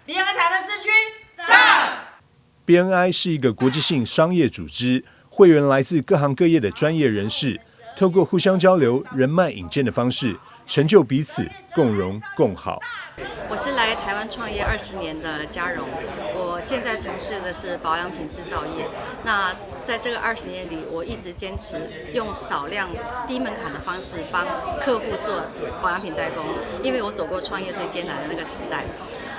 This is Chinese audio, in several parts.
BNI 台南市區讚。BNI 是一個國際性商業組織，會員來自各行各業的專業人士，透過互相交流、人脈引薦的方式，成就彼此，共榮共好。我是來台灣創業20年的嘉榮，我現在從事的是保養品製造業。那在這個20年裡，我一直堅持用少量、低門檻的方式幫客戶做保養品代工，因為我走過創業最艱難的那個時代。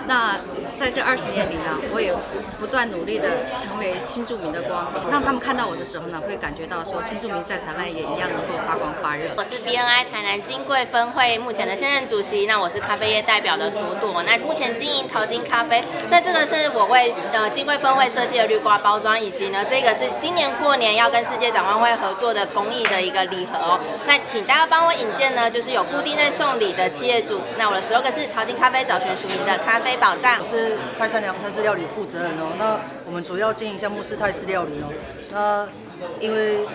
那在這20年裡呢，我也不斷努力的成為新住民的光，讓他們看到我的時候呢，會感覺到說新住民在台灣也一樣能夠發光發熱。我是 BNI 台南金櫃分會目前的現任主席，那我是咖啡業代表的朵朵，那目前經營淘金咖啡。那這個是我為金櫃分會設計的綠瓜包裝，以及呢這個是今年過年要跟世界展望會合作的公益的一個禮盒哦。那請大家幫我引薦呢，就是有固定在送禮的企業主。那我的slogan是淘金咖啡找尋屬於的咖啡寶藏。我是泰山娘泰式料理負責人哦。那我們主要經營項目是泰式料理哦。那因為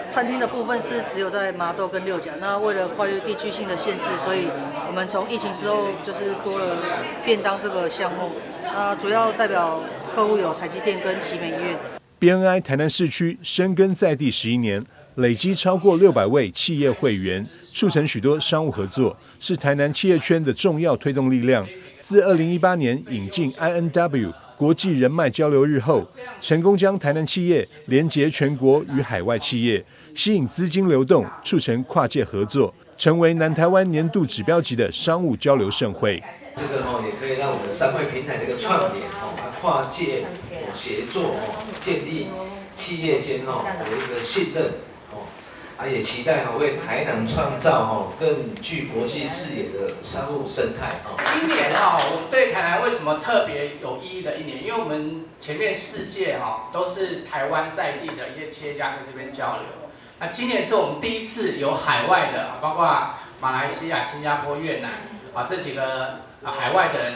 餐廳的部分是只有在麻豆跟六甲，那為了跨越地區性的限制，所以我們從疫情之後就是多了便當這個項目。那主要代表客戶有台積電跟奇美醫院。BNI 台南市區深耕在地11年，累積超過600位企業會員，促成許多商務合作，是台南企業圈的重要推動力量。自2018年引進 INW 國際人脈交流日後，成功將台南企業連結全國與海外企業，吸引資金流動，促成跨界合作，成為南台灣年度指標級的商務交流盛會。這個也可以讓我們商會平台的一個創聯跨界協作建立企業間的一個信任。也期待為台南創造更具國際視野的商務生態。今年我對台南為什麼特別有意義的一年？因為我們前面4屆都是台灣在地的一些企業家在這邊交流。那今年是我們第一次有海外的，包括馬來西亞、新加坡、越南這幾個海外的人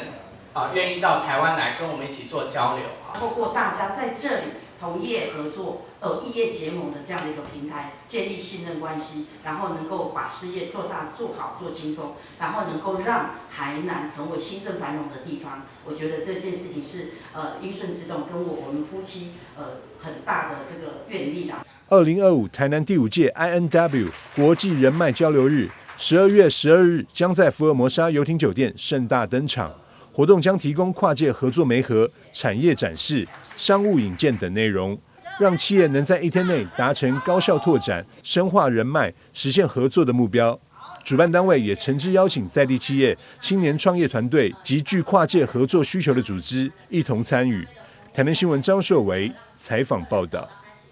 願意到台灣來跟我們一起做交流。透過大家在這裡同業合作、異業結盟的這樣的一個平台，建立信任關係，然後能夠把事業做大、做好、做輕鬆，然後能夠讓台南成為興盛繁榮的地方。我覺得這件事情是英順自動跟我們夫妻很大的這個願力啦。2025台南第5屆 INW 國際人脈交流日，12月12日將在福爾摩沙遊艇酒店盛大登場。活動將提供跨界合作媒合、產業展示、商務引薦等內容，讓企業能在1天內達成高效拓展、深化人脈、實現合作的目標。主辦單位也誠摯邀請在地企業、青年創業團隊及具跨界合作需求的組織一同參與。台南新聞張碩維採訪報道。